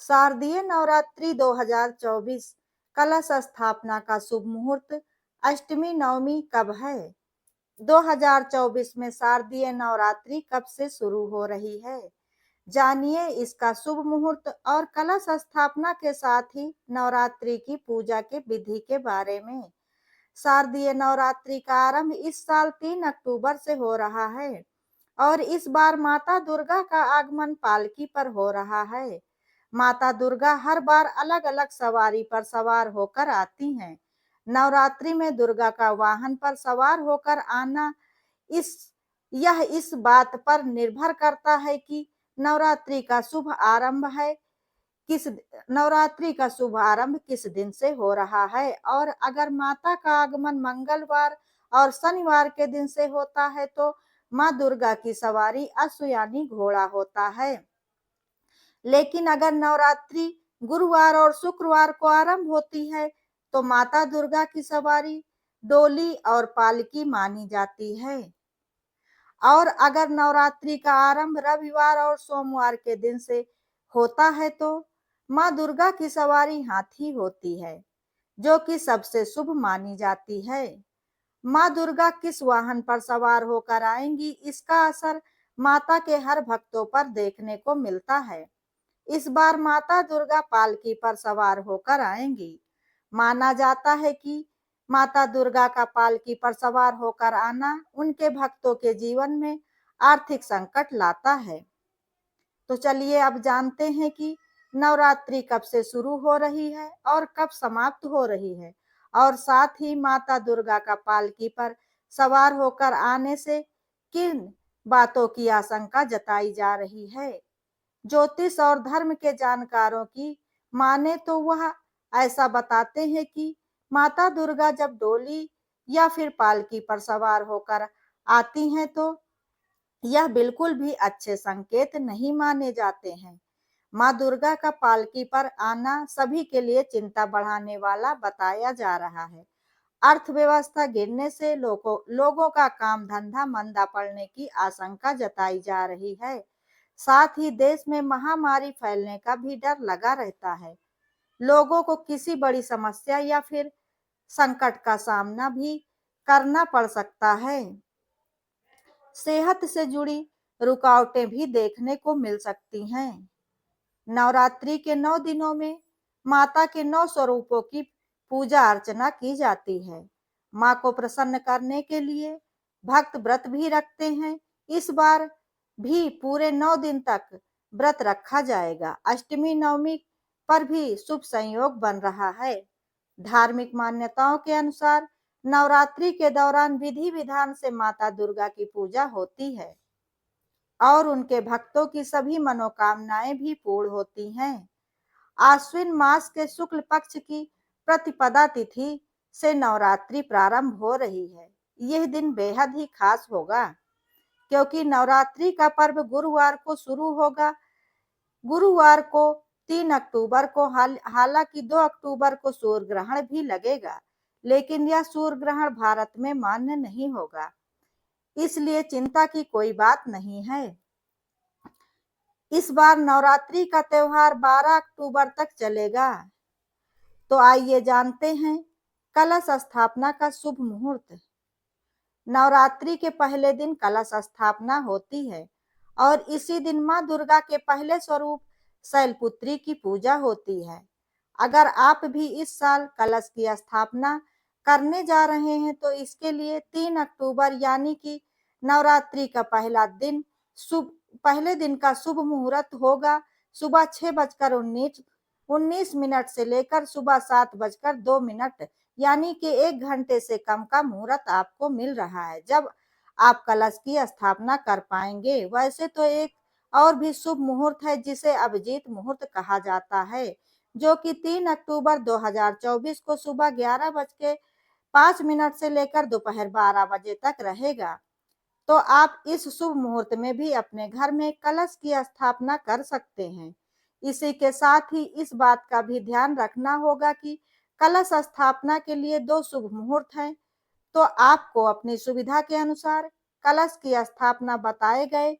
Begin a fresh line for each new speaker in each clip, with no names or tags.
शारदीय नवरात्रि 2024 कलश स्थापना का शुभ मुहूर्त अष्टमी नवमी कब है? 2024 में शारदीय नवरात्रि कब से शुरू हो रही है? जानिए इसका शुभ मुहूर्त और कलश स्थापना के साथ ही नवरात्रि की पूजा के विधि के बारे में। शारदीय नवरात्रि का आरंभ इस साल 3 अक्टूबर से हो रहा है और इस बार माता दुर्गा का आगमन पालकी पर हो रहा है। माता दुर्गा हर बार अलग-अलग सवारी पर सवार होकर आती हैं। नवरात्रि में दुर्गा का वाहन पर सवार होकर आना इस यह इस बात पर निर्भर करता है कि नवरात्रि का शुभ आरंभ है किस नवरात्रि का शुभ आरंभ किस दिन से हो रहा है और अगर माता का आगमन मंगलवार और शनिवार के दिन से होता है तो माँ दुर्गा की सवारी अश्व यानी घोड़ा होता है। लेकिन अगर नवरात्रि गुरुवार और शुक्रवार को आरंभ होती है तो माता दुर्गा की सवारी डोली और पालकी मानी जाती है और अगर नवरात्रि का आरंभ रविवार और सोमवार के दिन से होता है तो माँ दुर्गा की सवारी हाथी होती है जो कि सबसे शुभ मानी जाती है। माँ दुर्गा किस वाहन पर सवार होकर आएंगी इसका असर माता के हर भक्तों पर देखने को मिलता है। इस बार माता दुर्गा पालकी पर सवार होकर आएंगी। माना जाता है कि माता दुर्गा का पालकी पर सवार होकर आना उनके भक्तों के जीवन में आर्थिक संकट लाता है। तो चलिए अब जानते हैं कि नवरात्रि कब से शुरू हो रही है और कब समाप्त हो रही है और साथ ही माता दुर्गा का पालकी पर सवार होकर आने से किन बातों की आशंका जताई जा रही है। ज्योतिष और धर्म के जानकारों की माने तो वह ऐसा बताते हैं कि माता दुर्गा जब डोली या फिर पालकी पर सवार होकर आती हैं तो यह बिल्कुल भी अच्छे संकेत नहीं माने जाते हैं। माँ दुर्गा का पालकी पर आना सभी के लिए चिंता बढ़ाने वाला बताया जा रहा है। अर्थव्यवस्था गिरने से लोगों का काम धंधा मंदा पड़ने की आशंका जताई जा रही है। साथ ही देश में महामारी फैलने का भी डर लगा रहता है। लोगों को किसी बड़ी समस्या या फिर संकट का सामना भी करना पड़ सकता है। सेहत से जुड़ी रुकावटें भी देखने को मिल सकती हैं। नवरात्रि के 9 दिनों में माता के 9 स्वरूपों की पूजा अर्चना की जाती है। माँ को प्रसन्न करने के लिए भक्त व्रत भी रखते हैं। इस बार भी पूरे 9 दिन तक व्रत रखा जाएगा। अष्टमी नवमी पर भी शुभ संयोग बन रहा है। धार्मिक मान्यताओं के अनुसार नवरात्रि के दौरान विधि विधान से माता दुर्गा की पूजा होती है और उनके भक्तों की सभी मनोकामनाएं भी पूर्ण होती हैं। आश्विन मास के शुक्ल पक्ष की प्रतिपदा तिथि से नवरात्रि प्रारंभ हो रही है। यह दिन बेहद ही खास होगा क्योंकि नवरात्रि का पर्व गुरुवार को शुरू होगा। गुरुवार को 3 अक्टूबर को हालांकि 2 अक्टूबर को सूर्य ग्रहण भी लगेगा, लेकिन यह सूर्य ग्रहण भारत में मान्य नहीं होगा, इसलिए चिंता की कोई बात नहीं है। इस बार नवरात्रि का त्योहार 12 अक्टूबर तक चलेगा। तो आइए जानते हैं कलश स्थापना का शुभ मुहूर्त। नवरात्रि के पहले दिन कलश स्थापना होती है और इसी दिन माँ दुर्गा के पहले स्वरूप शैलपुत्री की पूजा होती है। अगर आप भी इस साल कलश की स्थापना करने जा रहे हैं तो इसके लिए 3 अक्टूबर यानी कि नवरात्रि का पहले दिन का शुभ मुहूर्त होगा। सुबह 6:19 से लेकर सुबह 7:02 यानी कि 1 घंटे से कम का मुहूर्त आपको मिल रहा है जब आप कलश की स्थापना कर पाएंगे। वैसे तो एक और भी शुभ मुहूर्त है जिसे अभिजीत मुहूर्त कहा जाता है जो कि 3 अक्टूबर 2024 को सुबह 11:05 से लेकर दोपहर 12 बजे तक रहेगा। तो आप इस शुभ मुहूर्त में भी अपने घर में कलश की स्थापना कर सकते हैं। इसी के साथ ही इस बात का भी ध्यान रखना होगा कि कलश स्थापना के लिए 2 शुभ मुहूर्त हैं, तो आपको अपनी सुविधा के अनुसार कलश की स्थापना बताए गए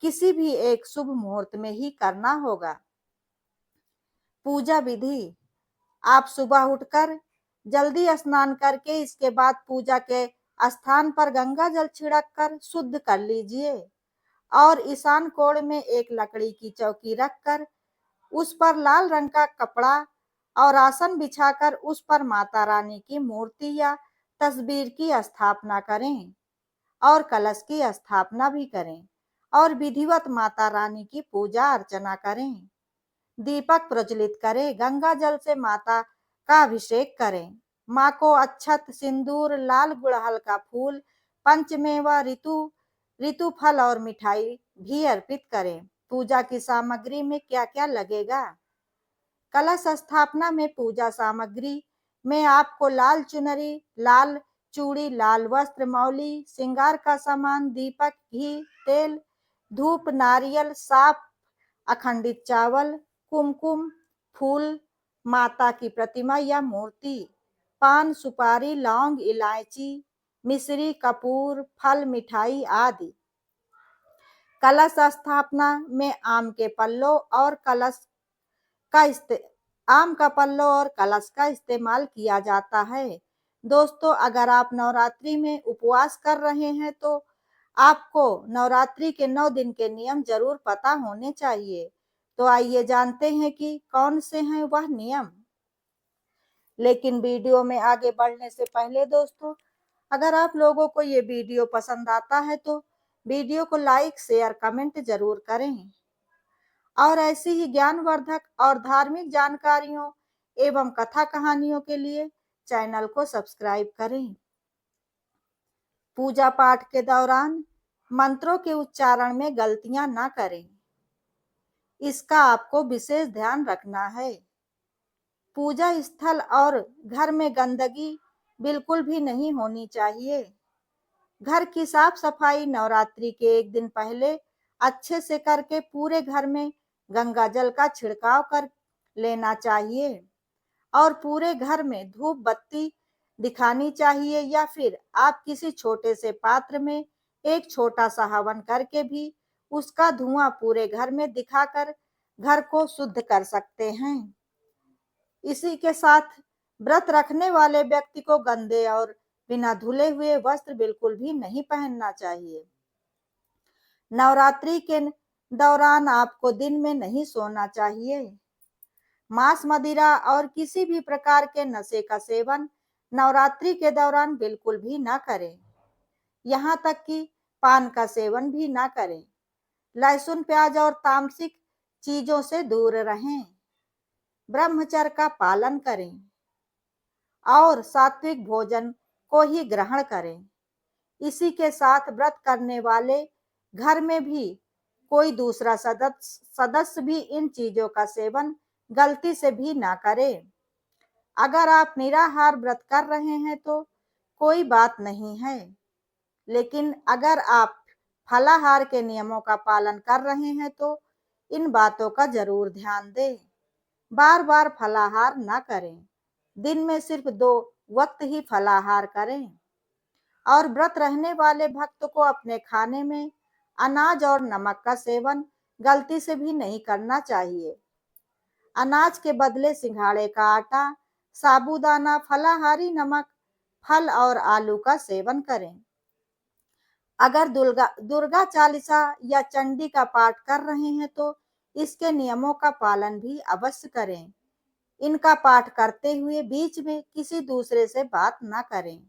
किसी भी एक शुभ मुहूर्त में ही करना होगा। पूजा विधि। आप सुबह उठकर जल्दी स्नान करके इसके बाद पूजा के स्थान पर गंगा जल छिड़क कर शुद्ध कर लीजिए और ईशान कोण में एक लकड़ी की चौकी रखकर उस पर लाल रंग का कपड़ा और आसन बिछाकर उस पर माता रानी की मूर्ति या तस्वीर की स्थापना करें और कलश की स्थापना भी करें और विधिवत माता रानी की पूजा अर्चना करें। दीपक प्रज्वलित करें, गंगा जल से माता का अभिषेक करें, माँ को अक्षत, सिंदूर, लाल गुड़हल का फूल, पंचमेवा, ऋतु फल और मिठाई भी अर्पित करें। पूजा की सामग्री में क्या क्या लगेगा? कलश स्थापना में पूजा सामग्री में आपको लाल चुनरी, लाल चूड़ी, लाल वस्त्र, मौली, श्रृंगार का सामान, दीपक, घी, तेल, धूप, नारियल, साफ अखंडित चावल, कुमकुम, फूल, माता की प्रतिमा या मूर्ति, पान, सुपारी, लौंग, इलायची, मिश्री, कपूर, फल, मिठाई आदि। कलश स्थापना में आम के पल्लों और आम का पल्लो और कलश का इस्तेमाल किया जाता है। दोस्तों, अगर आप नवरात्रि में उपवास कर रहे हैं तो आपको नवरात्रि के 9 दिन के नियम जरूर पता होने चाहिए। तो आइए जानते हैं कि कौन से हैं वह नियम। लेकिन वीडियो में आगे बढ़ने से पहले दोस्तों, अगर आप लोगों को ये वीडियो पसंद आता है तो वीडियो को लाइक, शेयर, कमेंट जरूर करें और ऐसी ही ज्ञानवर्धक और धार्मिक जानकारियों एवं कथा कहानियों के लिए चैनल को सब्सक्राइब करें। पूजा पाठ के दौरान मंत्रों के उच्चारण में गलतियां ना करें, इसका आपको विशेष ध्यान रखना है। पूजा स्थल और घर में गंदगी बिल्कुल भी नहीं होनी चाहिए। घर की साफ सफाई नवरात्रि के एक दिन पहले अच्छे से करके पूरे घर में गंगा जल का छिड़काव कर लेना चाहिए और पूरे घर में धूप बत्ती दिखानी चाहिए या फिर आप किसी छोटे से पात्र में एक छोटा सा हवन करके भी उसका धुआं पूरे घर में दिखाकर घर को शुद्ध कर सकते हैं। इसी के साथ व्रत रखने वाले व्यक्ति को गंदे और बिना धुले हुए वस्त्र बिल्कुल भी नहीं पहनना चाहिए। नवरात्रि के दौरान आपको दिन में नहीं सोना चाहिए। मांस, मदिरा और किसी भी प्रकार के नशे का सेवन नवरात्रि के दौरान बिल्कुल भी ना करें। यहाँ तक कि पान का सेवन भी ना करें। लहसुन, प्याज और तामसिक चीजों से दूर रहें। ब्रह्मचर्य का पालन करें और सात्विक भोजन को ही ग्रहण करें। इसी के साथ व्रत करने वाले घर में भी कोई दूसरा सदस्य भी इन चीजों का सेवन गलती से भी ना करे। अगर आप निराहार व्रत कर रहे हैं तो कोई बात नहीं है, लेकिन अगर आप फलाहार के नियमों का पालन कर रहे हैं तो इन बातों का जरूर ध्यान दें। बार बार फलाहार ना करें। दिन में सिर्फ 2 वक्त ही फलाहार करें और व्रत रहने वाले भक्त को अपने खाने में अनाज और नमक का सेवन गलती से भी नहीं करना चाहिए। अनाज के बदले सिंघाड़े का आटा, साबूदाना, फलाहारी नमक, फल और आलू का सेवन करें। अगर दुर्गा चालीसा या चंडी का पाठ कर रहे हैं तो इसके नियमों का पालन भी अवश्य करें। इनका पाठ करते हुए बीच में किसी दूसरे से बात ना करें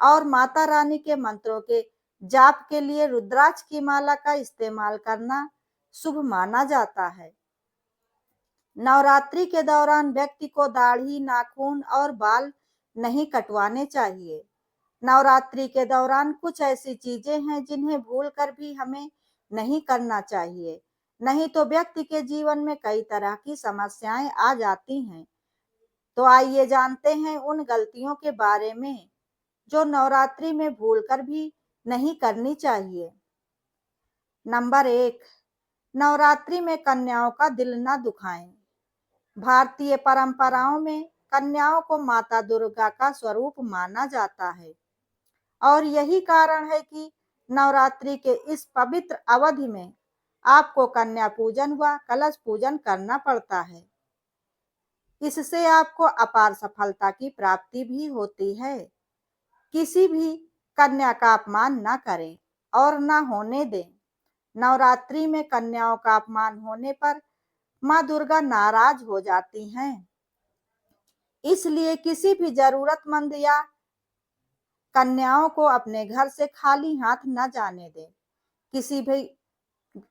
और माता रानी के मंत्रों के जाप के लिए रुद्राक्ष की माला का इस्तेमाल करना शुभ माना जाता है। नवरात्रि के दौरान व्यक्ति को दाढ़ी, नाखून और बाल नहीं कटवाने चाहिए। नवरात्रि के दौरान कुछ ऐसी चीजें हैं जिन्हें भूलकर भी हमें नहीं करना चाहिए, नहीं तो व्यक्ति के जीवन में कई तरह की समस्याएं आ जाती हैं। तो आइए जानते हैं उन गलतियों के बारे में जो नवरात्रि में भूलकर भी नहीं करनी चाहिए। नंबर 1, नवरात्रि में कन्याओं का दिल न दुखाएं। भारतीय परंपराओं में कन्याओं को माता दुर्गा का स्वरूप माना जाता है और यही कारण है कि नवरात्रि के इस पवित्र अवधि में आपको कन्या पूजन व कलश पूजन करना पड़ता है। इससे आपको अपार सफलता की प्राप्ति भी होती है। किसी भी कन्या का अपमान न करें और न होने दें। नवरात्रि में कन्याओं का अपमान होने पर माँ दुर्गा नाराज हो जाती हैं। इसलिए किसी भी जरूरतमंद या कन्याओं को अपने घर से खाली हाथ न जाने दें।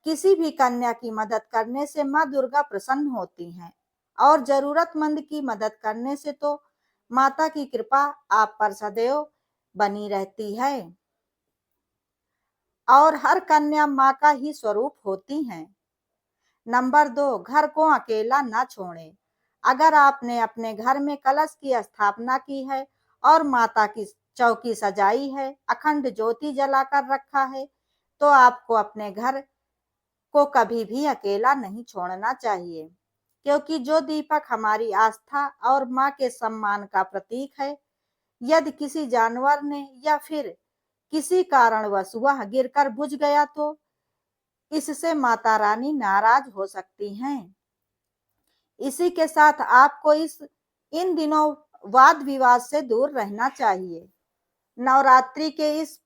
किसी भी कन्या की मदद करने से माँ दुर्गा प्रसन्न होती हैं और जरूरतमंद की मदद करने से तो माता की कृपा आप पर सदैव बनी रहती है और हर कन्या माँ का ही स्वरूप होती हैं। नंबर 2, घर को अकेला न छोड़ें। अगर आपने अपने घर में कलश की स्थापना की है और माता की चौकी सजाई है, अखंड ज्योति जलाकर रखा है, तो आपको अपने घर को कभी भी अकेला नहीं छोड़ना चाहिए, क्योंकि जो दीपक हमारी आस्था और माँ के सम्मान का प्रतीक है, यदि किसी जानवर ने या फिर किसी कारणवश वह गिरकर बुझ गया तो इससे माता रानी नाराज हो सकती हैं। इसी के साथ आपको इन दिनों वाद विवाद से दूर रहना चाहिए। नवरात्रि के इस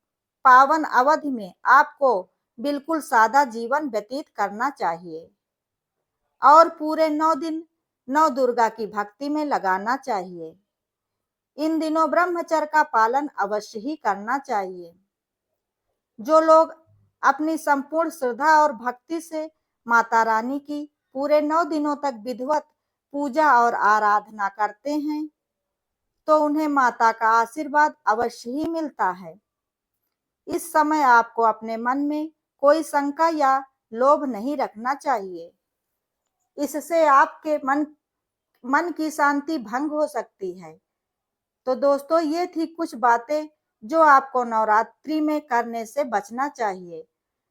पावन अवधि में आपको बिल्कुल सादा जीवन व्यतीत करना चाहिए और पूरे 9 दिन नौ दुर्गा की भक्ति में लगाना चाहिए। इन दिनों ब्रह्मचर्य का पालन अवश्य ही करना चाहिए। जो लोग अपनी संपूर्ण श्रद्धा और भक्ति से माता रानी की पूरे 9 दिनों तक विधिवत पूजा और आराधना करते हैं, तो उन्हें माता का आशीर्वाद अवश्य ही मिलता है। इस समय आपको अपने मन में कोई शंका या लोभ नहीं रखना चाहिए। इससे आपके मन की शांति भंग हो सकती है। तो दोस्तों, ये थी कुछ बातें जो आपको नवरात्रि में करने से बचना चाहिए।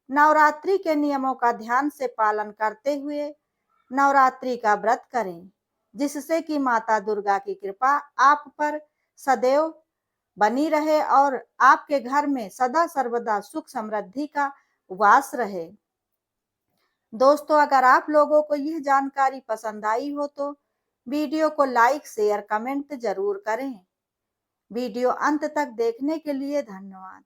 नवरात्रि के नियमों का ध्यान से पालन करते हुए नवरात्रि का व्रत करें, जिससे कि माता दुर्गा की कृपा आप पर सदैव बनी रहे और आपके घर में सदा सर्वदा सुख समृद्धि का वास रहे। दोस्तों, अगर आप लोगों को यह जानकारी पसंद आई हो तो वीडियो को लाइक, शेयर, कमेंट जरूर करें। वीडियो अंत तक देखने के लिए धन्यवाद।